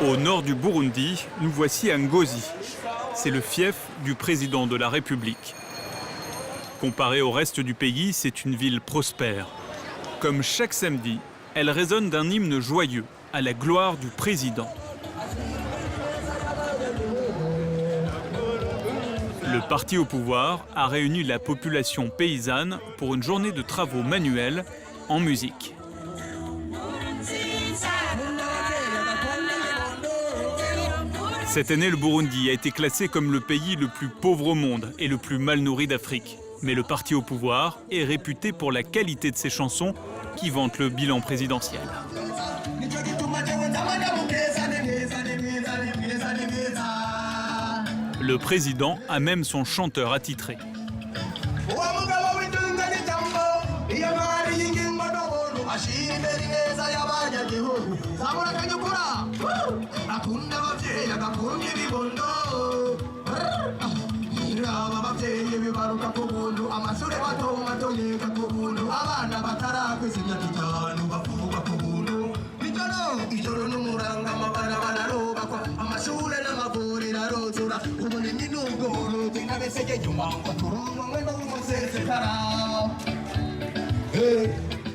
Au nord du Burundi, nous voici à Ngozi. C'est le fief du président de la République. Comparé au reste du pays, c'est une ville prospère. Comme chaque samedi, elle résonne d'un hymne joyeux à la gloire du président. Le parti au pouvoir a réuni la population paysanne pour une journée de travaux manuels en musique. Cette année, le Burundi a été classé comme le pays le plus pauvre au monde et le plus mal nourri d'Afrique. Mais le parti au pouvoir est réputé pour la qualité de ses chansons qui vantent le bilan présidentiel. Le président a même son chanteur attitré. «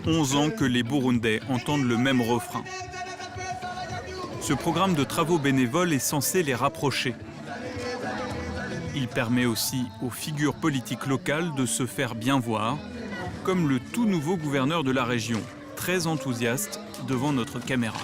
11 ans que les Burundais entendent le même refrain. Ce programme de travaux bénévoles est censé les rapprocher. Il permet aussi aux figures politiques locales de se faire bien voir, comme le tout nouveau gouverneur de la région, très enthousiaste devant notre caméra.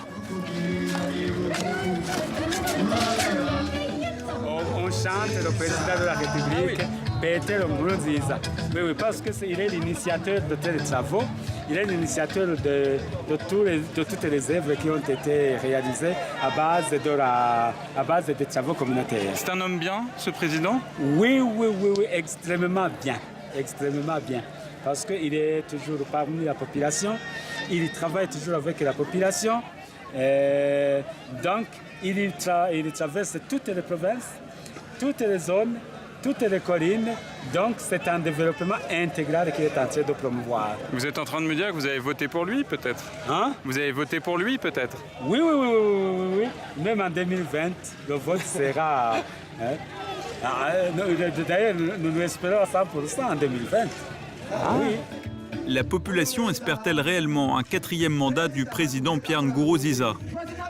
On chante le président de la République, Peter Nkurunziza. Oui, parce qu'il est l'initiateur de tous les travaux, il est l'initiateur de toutes les œuvres qui ont été réalisées à base des travaux communautaires. C'est un homme bien, ce président? Oui, extrêmement bien. Extrêmement bien. Parce qu'il est toujours parmi la population, il travaille toujours avec la population. Donc, il traverse toutes les provinces, toutes les zones, toutes les collines. Donc, c'est un développement intégral qui est en train de promouvoir. Vous êtes en train de me dire que vous avez voté pour lui, peut-être? Hein? Vous avez voté pour lui, peut-être? Oui. Même en 2020, le vote sera... D'ailleurs, nous espérons 100% en 2020. Oui. La population espère-t-elle réellement un 4e mandat du président Pierre Nkurunziza?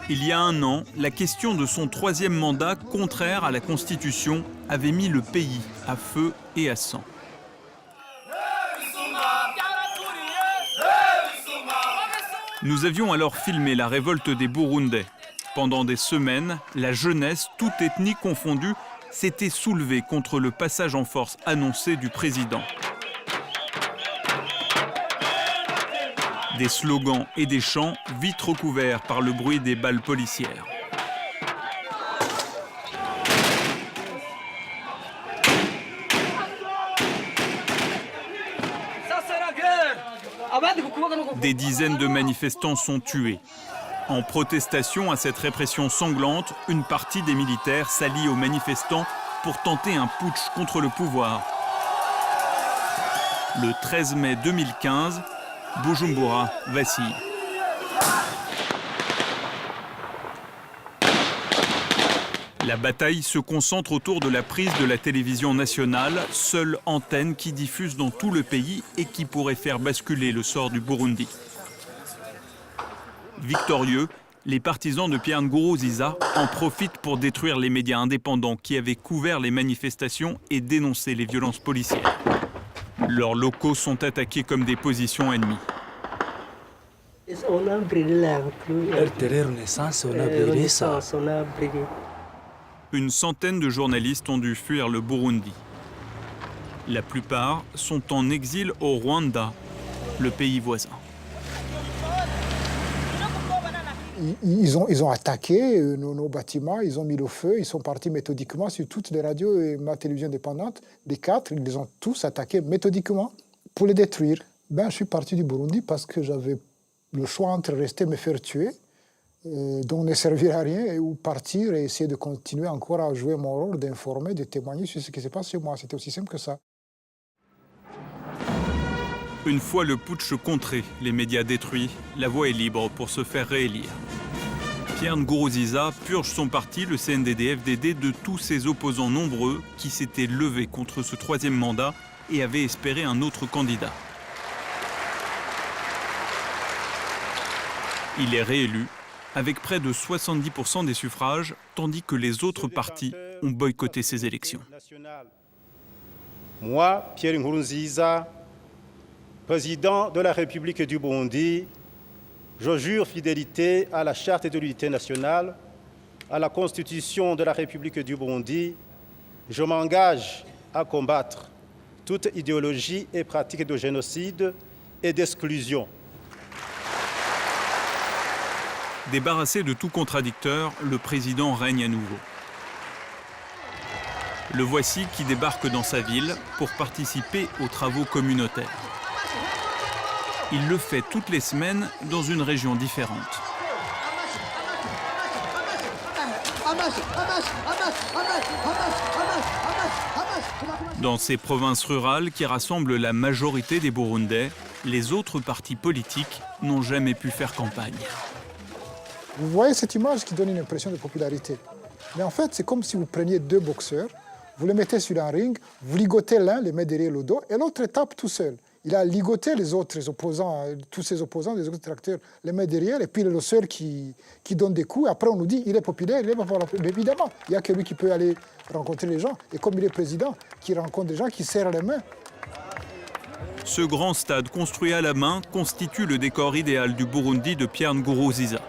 Il y a un an, la question de son 3e mandat, contraire à la Constitution, avait mis le pays à feu et à sang. Nous avions alors filmé la révolte des Burundais. Pendant des semaines, la jeunesse, toute ethnie confondue, s'était soulevée contre le passage en force annoncé du président. Des slogans et des chants vite recouverts par le bruit des balles policières. Des dizaines de manifestants sont tués. En protestation à cette répression sanglante, une partie des militaires s'allie aux manifestants pour tenter un putsch contre le pouvoir. Le 13 mai 2015, Bujumbura vacille. La bataille se concentre autour de la prise de la télévision nationale, seule antenne qui diffuse dans tout le pays et qui pourrait faire basculer le sort du Burundi. Victorieux, les partisans de Pierre Nkurunziza en profitent pour détruire les médias indépendants qui avaient couvert les manifestations et dénoncé les violences policières. Leurs locaux sont attaqués comme des positions ennemies. On a brûlé Renaissance, on a brûlé ça. Une centaine de journalistes ont dû fuir le Burundi. La plupart sont en exil au Rwanda, le pays voisin. Ils ont attaqué nos bâtiments, ils ont mis le feu, ils sont partis méthodiquement sur toutes les radios et ma télévision indépendante. Les 4, ils les ont tous attaqués méthodiquement pour les détruire. Je suis parti du Burundi parce que j'avais le choix entre rester et me faire tuer, dont ne servir à rien, ou partir et essayer de continuer encore à jouer mon rôle, d'informer, de témoigner sur ce qui se passe chez moi. C'était aussi simple que ça. Une fois le putsch contré, les médias détruits, la voie est libre pour se faire réélire. Pierre Nkurunziza purge son parti, le CNDD-FDD, de tous ses opposants nombreux qui s'étaient levés contre ce troisième mandat et avaient espéré un autre candidat. Il est réélu avec près de 70% des suffrages, tandis que les autres partis ont boycotté ces élections. Moi, Pierre Nkurunziza, président de la République du Burundi, je jure fidélité à la Charte de l'unité nationale, à la Constitution de la République du Burundi. Je m'engage à combattre toute idéologie et pratique de génocide et d'exclusion. Débarrassé de tout contradicteur, le président règne à nouveau. Le voici qui débarque dans sa ville pour participer aux travaux communautaires. Il le fait toutes les semaines dans une région différente. Dans ces provinces rurales qui rassemblent la majorité des Burundais, les autres partis politiques n'ont jamais pu faire campagne. Vous voyez cette image qui donne une impression de popularité. Mais en fait, c'est comme si vous preniez deux boxeurs, vous les mettez sur un ring, vous ligotez l'un, les met derrière le dos, et l'autre tape tout seul. Il a ligoté les autres opposants, tous ses opposants, les autres acteurs, les met derrière, et puis le seul qui donne des coups. Après, on nous dit il est populaire, il est populaire. Mais évidemment, il n'y a que lui qui peut aller rencontrer les gens. Et comme il est président, qui rencontre des gens, qui serrent les mains. Ce grand stade construit à la main constitue le décor idéal du Burundi de Pierre Nkurunziza.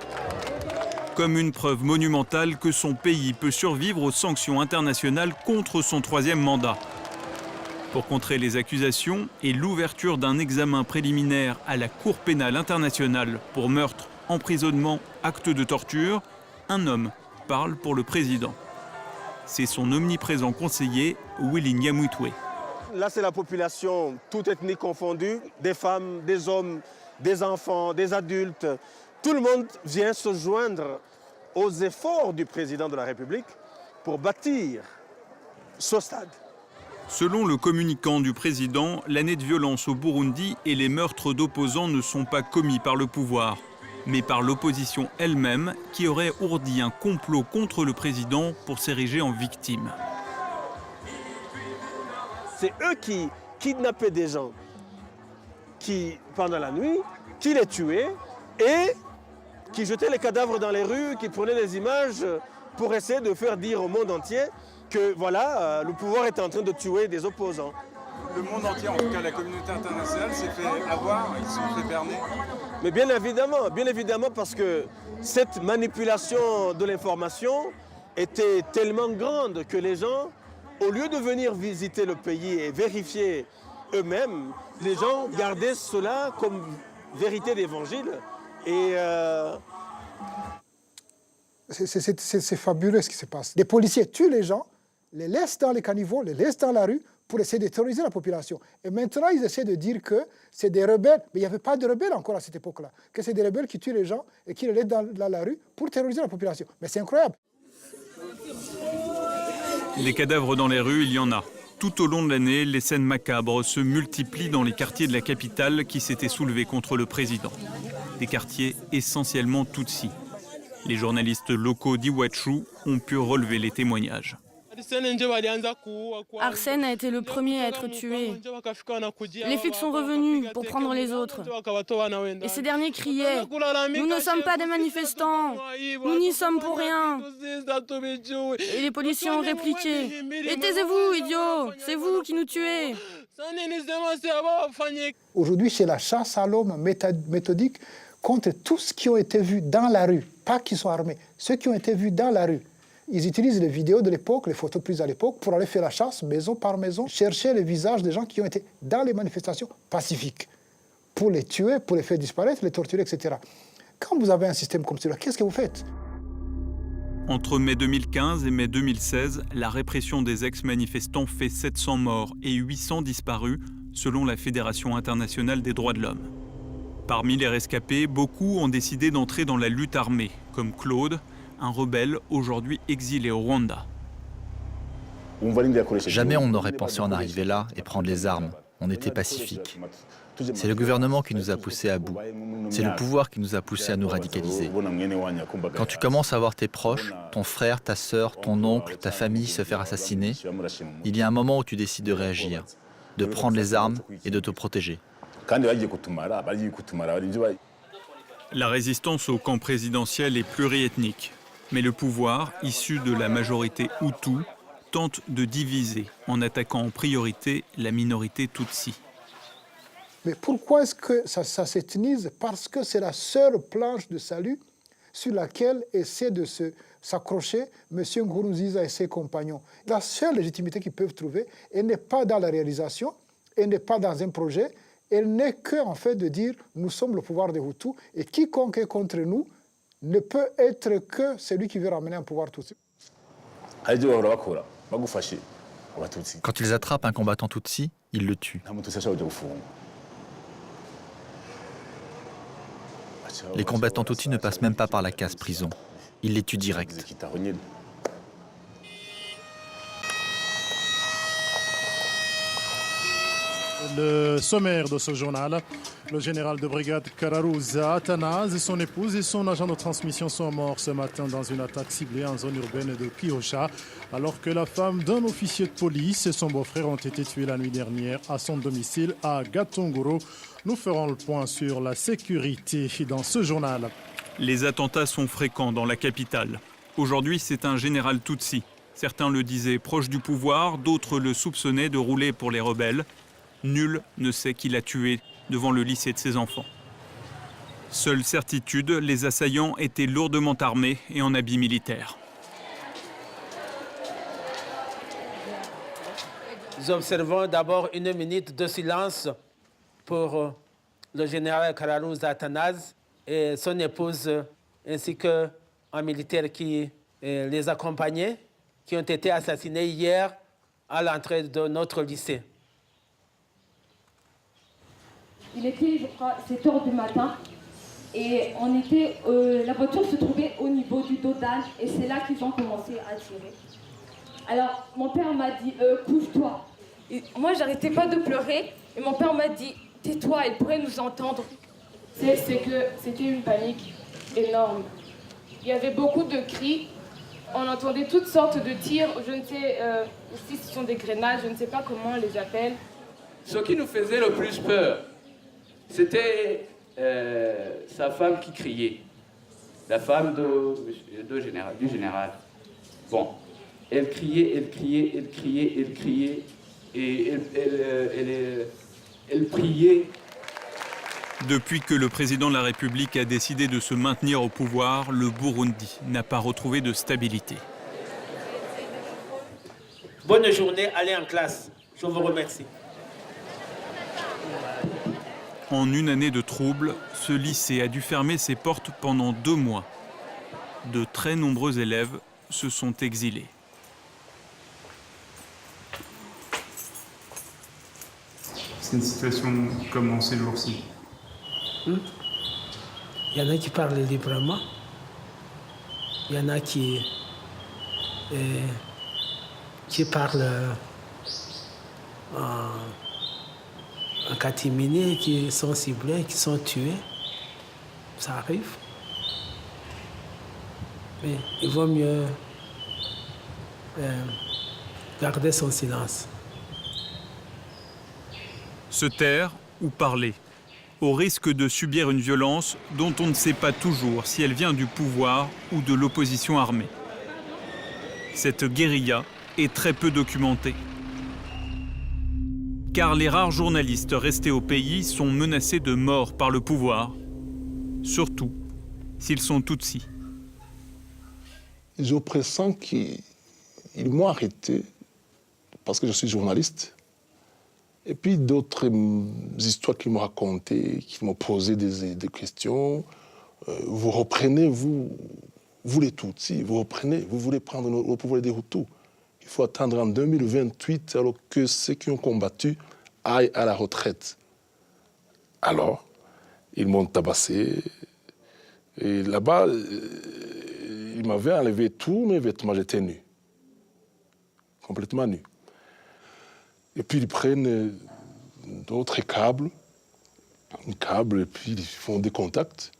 Comme une preuve monumentale que son pays peut survivre aux sanctions internationales contre son troisième mandat. Pour contrer les accusations et l'ouverture d'un examen préliminaire à la Cour pénale internationale pour meurtre, emprisonnement, acte de torture, un homme parle pour le président. C'est son omniprésent conseiller, Willy Nyamitwe. Là, c'est la population, toute ethnie confondue, des femmes, des hommes, des enfants, des adultes. Tout le monde vient se joindre aux efforts du président de la République pour bâtir ce stade. Selon le communicant du président, l'année de violence au Burundi et les meurtres d'opposants ne sont pas commis par le pouvoir, mais par l'opposition elle-même qui aurait ourdi un complot contre le président pour s'ériger en victime. C'est eux qui kidnappaient des gens pendant la nuit, qui les tuaient et qui jetaient les cadavres dans les rues, qui prenaient des images pour essayer de faire dire au monde entier que voilà, le pouvoir était en train de tuer des opposants. Le monde entier, en tout cas la communauté internationale, s'est fait avoir, ils se sont fait berner. Mais bien évidemment, parce que cette manipulation de l'information était tellement grande que les gens, au lieu de venir visiter le pays et vérifier eux-mêmes, les gens gardaient cela comme vérité d'évangile. Et c'est fabuleux ce qui se passe. Les policiers tuent les gens, les laissent dans les caniveaux, les laissent dans la rue pour essayer de terroriser la population. Et maintenant, ils essaient de dire que c'est des rebelles. Mais il n'y avait pas de rebelles encore à cette époque-là. Que c'est des rebelles qui tuent les gens et qui les laissent dans la rue pour terroriser la population. Mais c'est incroyable. Les cadavres dans les rues, il y en a. Tout au long de l'année, les scènes macabres se multiplient dans les quartiers de la capitale qui s'étaient soulevés contre le président. Des quartiers essentiellement Tutsis. Les journalistes locaux d'Iwachu ont pu relever les témoignages. Arsène a été le premier à être tué. Les flics sont revenus pour prendre les autres. Et ces derniers criaient « Nous ne sommes pas des manifestants, nous n'y sommes pour rien ». Et les policiers ont répliqué « Et taisez-vous, idiots, c'est vous qui nous tuez ». Aujourd'hui, c'est la chasse à l'homme méthodique contre tous ceux qui ont été vus dans la rue, pas qui sont armés, ceux qui ont été vus dans la rue. Ils utilisent les vidéos de l'époque, les photos prises à l'époque, pour aller faire la chasse, maison par maison, chercher les visages des gens qui ont été dans les manifestations pacifiques, pour les tuer, pour les faire disparaître, les torturer, etc. Quand vous avez un système comme celui-là, qu'est-ce que vous faites? Entre mai 2015 et mai 2016, la répression des ex-manifestants fait 700 morts et 800 disparus, selon la Fédération internationale des droits de l'homme. Parmi les rescapés, beaucoup ont décidé d'entrer dans la lutte armée, comme Claude, un rebelle aujourd'hui exilé au Rwanda. Jamais on n'aurait pensé en arriver là et prendre les armes. On était pacifique. C'est le gouvernement qui nous a poussés à bout. C'est le pouvoir qui nous a poussés à nous radicaliser. Quand tu commences à voir tes proches, ton frère, ta sœur, ton oncle, ta famille se faire assassiner, il y a un moment où tu décides de réagir, de prendre les armes et de te protéger. La résistance au camp présidentiel est pluriethnique, mais le pouvoir, issu de la majorité Hutu, tente de diviser en attaquant en priorité la minorité Tutsi. Mais pourquoi est-ce que ça s'éternise? Parce que c'est la seule planche de salut sur laquelle essaie de s'accrocher M. Nkurunziza et ses compagnons. La seule légitimité qu'ils peuvent trouver, elle n'est pas dans la réalisation, elle n'est pas dans un projet, elle n'est que en fait de dire nous sommes le pouvoir des Hutus et quiconque est contre nous ne peut être que celui qui veut ramener un pouvoir Tutsi. Quand ils attrapent un combattant Tutsi, ils le tuent. Les combattants Tutsi ne passent même pas par la case prison. Ils les tuent direct. Le sommaire de ce journal, le général de brigade Kararouza Athanase et son épouse et son agent de transmission sont morts ce matin dans une attaque ciblée en zone urbaine de Kiosha, alors que la femme d'un officier de police et son beau-frère ont été tués la nuit dernière à son domicile à Gatongoro. Nous ferons le point sur la sécurité dans ce journal. Les attentats sont fréquents dans la capitale. Aujourd'hui, c'est un général Tutsi. Certains le disaient proche du pouvoir, d'autres le soupçonnaient de rouler pour les rebelles. Nul ne sait qui l'a tué devant le lycée de ses enfants. Seule certitude, les assaillants étaient lourdement armés et en habits militaires. Nous observons d'abord une minute de silence pour le général Kararouza Athanase et son épouse, ainsi qu'un militaire qui les accompagnait, qui ont été assassinés hier à l'entrée de notre lycée. Il était, je crois, 7 h du matin et la voiture se trouvait au niveau du dos d'âne et c'est là qu'ils ont commencé à tirer. Alors mon père m'a dit couche-toi. Moi j'arrêtais pas de pleurer et mon père m'a dit tais-toi, il pourrait nous entendre. C'est que c'était une panique énorme. Il y avait beaucoup de cris, on entendait toutes sortes de tirs, je ne sais si ce sont des grenades, je ne sais pas comment on les appelle. Ce qui nous faisait le plus peur, c'était sa femme qui criait, la femme du général. Bon, elle criait, et elle priait. Depuis que le président de la République a décidé de se maintenir au pouvoir, le Burundi n'a pas retrouvé de stabilité. Bonne journée, allez en classe. Je vous remercie. En une année de troubles, ce lycée a dû fermer ses portes pendant 2 mois. De très nombreux élèves se sont exilés. C'est une situation comment ces jours-ci? Il y en a qui parlent librement. Il y en a qui parlent en catimini, qui sont ciblés, qui sont tués. Ça arrive. Mais il vaut mieux garder son silence. Se taire ou parler, au risque de subir une violence dont on ne sait pas toujours si elle vient du pouvoir ou de l'opposition armée. Cette guérilla est très peu documentée. Car les rares journalistes restés au pays sont menacés de mort par le pouvoir, surtout s'ils sont Tutsis. Je pressens qu'ils m'ont arrêté parce que je suis journaliste. Et puis d'autres histoires qu'ils m'ont racontées, qui m'ont posé des questions. Vous reprenez, vous les Tutsis, vous voulez prendre le pouvoir des Hutus. Il faut attendre en 2028 alors que ceux qui ont combattu aillent à la retraite. Alors, ils m'ont tabassé. Et là-bas, ils m'avaient enlevé tous mes vêtements, j'étais nu. Complètement nu. Et puis ils prennent d'autres câbles un câble, et puis ils font des contacts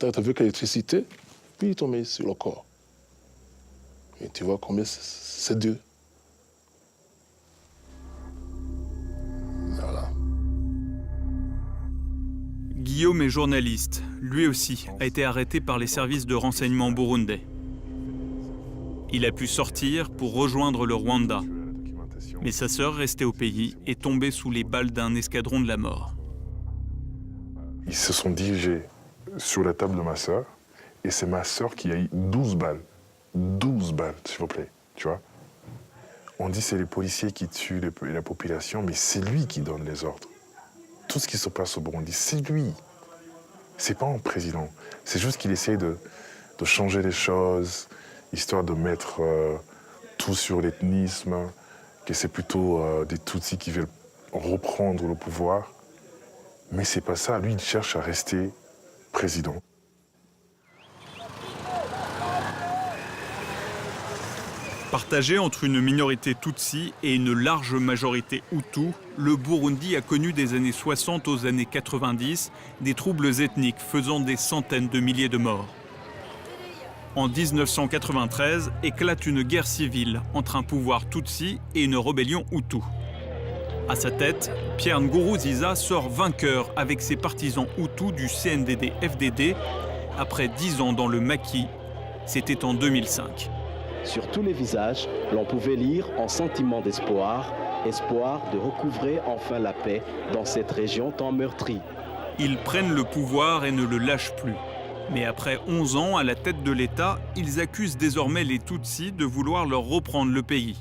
avec l'électricité, puis ils tombent sur le corps. Et tu vois combien c'est dur. Voilà. Guillaume est journaliste. Lui aussi a été arrêté par les services de renseignement burundais. Il a pu sortir pour rejoindre le Rwanda. Mais sa sœur, restée au pays, est tombée sous les balles d'un escadron de la mort. Ils se sont dirigés sur la table de ma sœur, et c'est ma sœur qui a eu 12 balles. 12 balles, s'il vous plaît, tu vois. On dit que c'est les policiers qui tuent la population, mais c'est lui qui donne les ordres. Tout ce qui se passe au Burundi, c'est lui. C'est pas un président. C'est juste qu'il essaye de changer les choses, histoire de mettre tout sur l'ethnisme, que c'est plutôt des Tutsis qui veulent reprendre le pouvoir. Mais c'est pas ça. Lui, il cherche à rester président. Partagé entre une minorité Tutsi et une large majorité Hutu, le Burundi a connu des années 60 aux années 90 des troubles ethniques faisant des centaines de milliers de morts. En 1993, éclate une guerre civile entre un pouvoir Tutsi et une rébellion Hutu. À sa tête, Pierre Nkurunziza sort vainqueur avec ses partisans Hutus du CNDD-FDD après 10 ans dans le maquis. C'était en 2005. Sur tous les visages, l'on pouvait lire un sentiment d'espoir, espoir de recouvrer enfin la paix dans cette région tant meurtrie. Ils prennent le pouvoir et ne le lâchent plus. Mais après 11 ans à la tête de l'État, ils accusent désormais les Tutsis de vouloir leur reprendre le pays.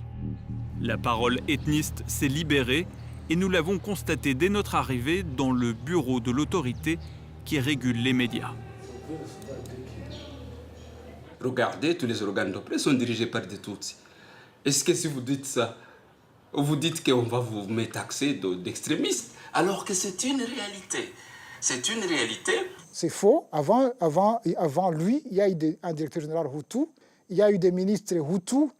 La parole ethniste s'est libérée et nous l'avons constaté dès notre arrivée dans le bureau de l'autorité qui régule les médias. Regardez, tous les organes de presse sont dirigés par des Tutsis. Est-ce que si vous dites ça, vous dites qu'on va vous taxer d'extrémistes, alors que c'est une réalité. C'est une réalité. C'est faux. Avant lui, il y a eu un directeur général Hutu, il y a eu des ministres Hutu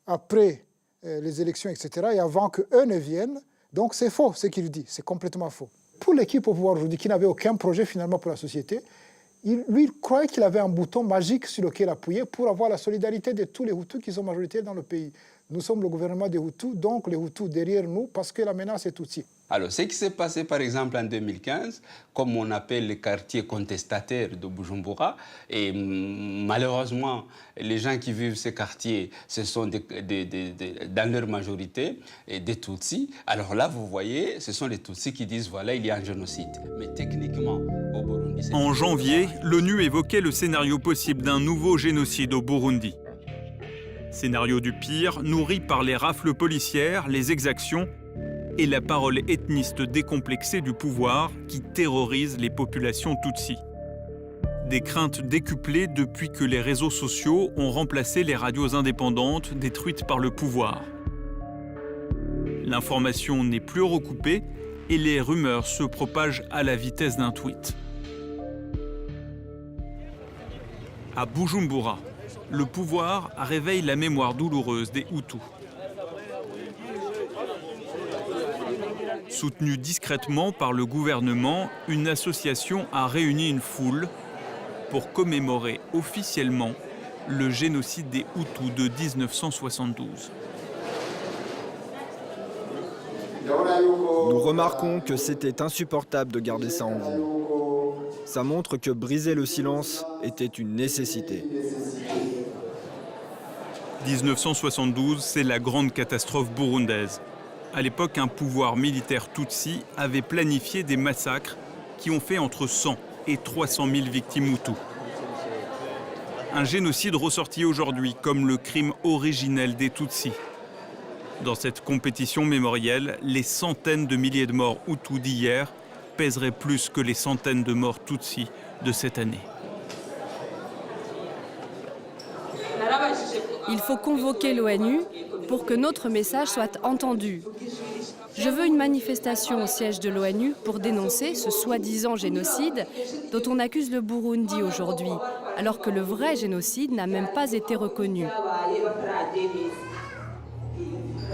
après les élections, etc., et avant qu'eux ne viennent. Donc c'est faux ce qu'il dit, c'est complètement faux. Pour l'équipe au pouvoir aujourd'hui, qui n'avait aucun projet finalement pour la société, il croyait qu'il avait un bouton magique sur lequel appuyer pour avoir la solidarité de tous les Hutus qui sont majoritaires dans le pays. Nous sommes le gouvernement des Hutus, donc les Hutus derrière nous, parce que la menace est Tutsi. Alors, ce qui s'est passé, par exemple, en 2015, comme on appelle les quartiers contestataires de Bujumbura, et malheureusement, les gens qui vivent ces quartiers, ce sont dans leur majorité des Tutsis. Alors là, vous voyez, ce sont les Tutsis qui disent, voilà, il y a un génocide. Mais techniquement, au Burundi... En janvier, l'ONU évoquait le scénario possible d'un nouveau génocide au Burundi. Scénario du pire, nourri par les rafles policières, les exactions et la parole ethniste décomplexée du pouvoir qui terrorise les populations Tutsis. Des craintes décuplées depuis que les réseaux sociaux ont remplacé les radios indépendantes détruites par le pouvoir. L'information n'est plus recoupée et les rumeurs se propagent à la vitesse d'un tweet. À Bujumbura, le pouvoir réveille la mémoire douloureuse des Hutus. Soutenue discrètement par le gouvernement, une association a réuni une foule pour commémorer officiellement le génocide des Hutus de 1972. Nous remarquons que c'était insupportable de garder ça en vous. Ça montre que briser le silence était une nécessité. 1972, c'est la grande catastrophe burundaise. À l'époque, un pouvoir militaire Tutsi avait planifié des massacres qui ont fait entre 100 et 300 000 victimes Hutus. Un génocide ressorti aujourd'hui comme le crime originel des Tutsis. Dans cette compétition mémorielle, les centaines de milliers de morts Hutus d'hier pèseraient plus que les centaines de morts Tutsis de cette année. Il faut convoquer l'ONU pour que notre message soit entendu. Je veux une manifestation au siège de l'ONU pour dénoncer ce soi-disant génocide dont on accuse le Burundi aujourd'hui, alors que le vrai génocide n'a même pas été reconnu.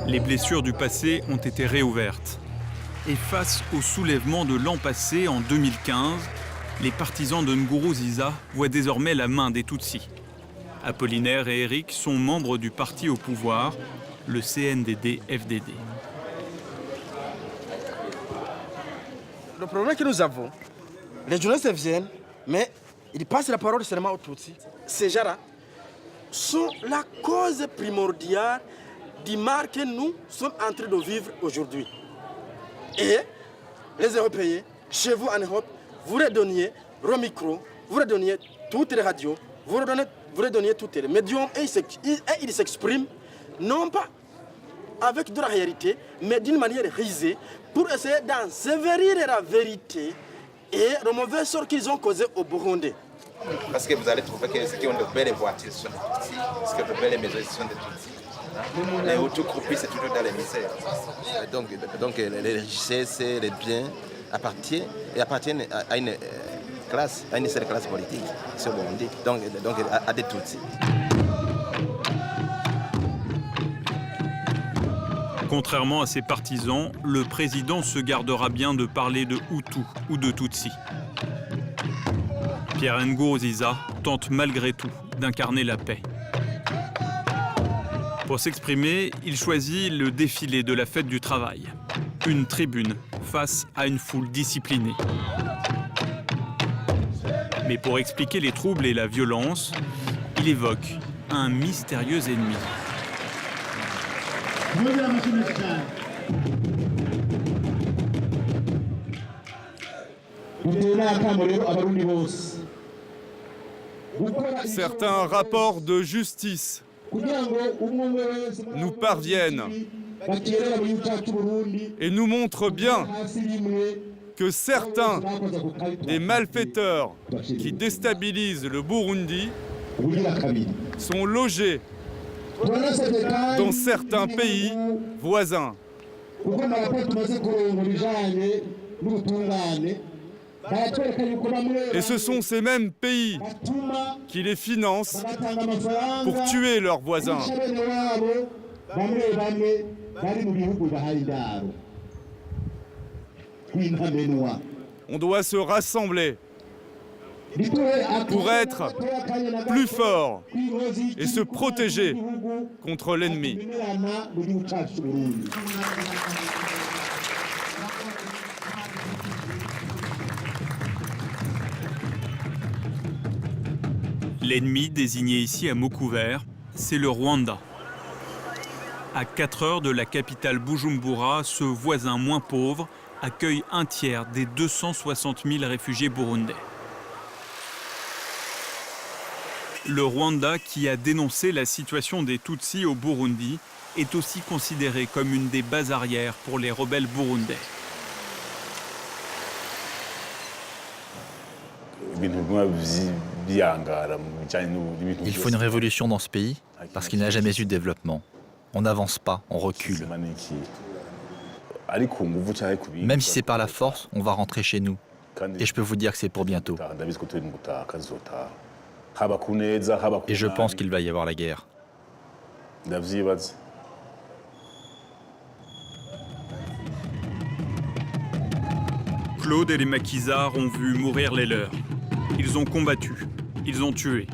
Les blessures du passé ont été réouvertes. Et face au soulèvement de l'an passé, en 2015, les partisans de Nkurunziza voient désormais la main des Tutsis. Apollinaire et Eric sont membres du parti au pouvoir, le CNDD-FDD. Le problème que nous avons, les journalistes viennent, mais ils passent la parole seulement aux Tutsis. Ces gens-là sont la cause primordiale du mal que nous sommes en train de vivre aujourd'hui. Et les Européens, chez vous en Europe, vous redonniez le micro, vous redonniez toutes les radios, vous redonniez toutes les médiums et ils s'expriment non pas avec de la réalité, mais d'une manière risée pour essayer d'ensevelir la vérité et le mauvais sort qu'ils ont causé au Burundi. Parce que vous allez trouver que ceux qui ont de belles voitures sont des Tutsis, parce que de belles maisons sont des Tutsis. Les Hutus croupis, c'est toujours dans les misères. Donc les richesses, les biens appartiennent à une classe, à une seule classe politique, c'est au Burundi, donc à des Tutsis. Contrairement à ses partisans, le président se gardera bien de parler de Hutus ou de Tutsis. Pierre Nkurunziza tente malgré tout d'incarner la paix. Pour s'exprimer, il choisit le défilé de la fête du travail. Une tribune face à une foule disciplinée. Mais pour expliquer les troubles et la violence, il évoque un mystérieux ennemi. Certains rapports de justice nous parviennent et nous montrent bien que certains des malfaiteurs qui déstabilisent le Burundi sont logés dans certains pays voisins. Et ce sont ces mêmes pays qui les financent pour tuer leurs voisins. On doit se rassembler pour être plus fort et se protéger contre l'ennemi. L'ennemi désigné ici à mots couverts, c'est le Rwanda. À 4 heures de la capitale Bujumbura, ce voisin moins pauvre accueille un tiers des 260 000 réfugiés burundais. Le Rwanda, qui a dénoncé la situation des Tutsis au Burundi, est aussi considéré comme une des bases arrières pour les rebelles burundais. Il faut une révolution dans ce pays parce qu'il n'a jamais eu de développement. On n'avance pas, on recule. Même si c'est par la force, on va rentrer chez nous. Et je peux vous dire que c'est pour bientôt. Et je pense qu'il va y avoir la guerre. Claude et les maquisards ont vu mourir les leurs. Ils ont combattu, ils ont tué.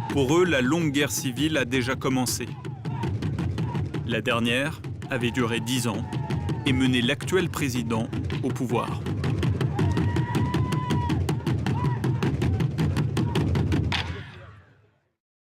Pour eux, la longue guerre civile a déjà commencé. La dernière avait duré 10 ans et mené l'actuel président au pouvoir.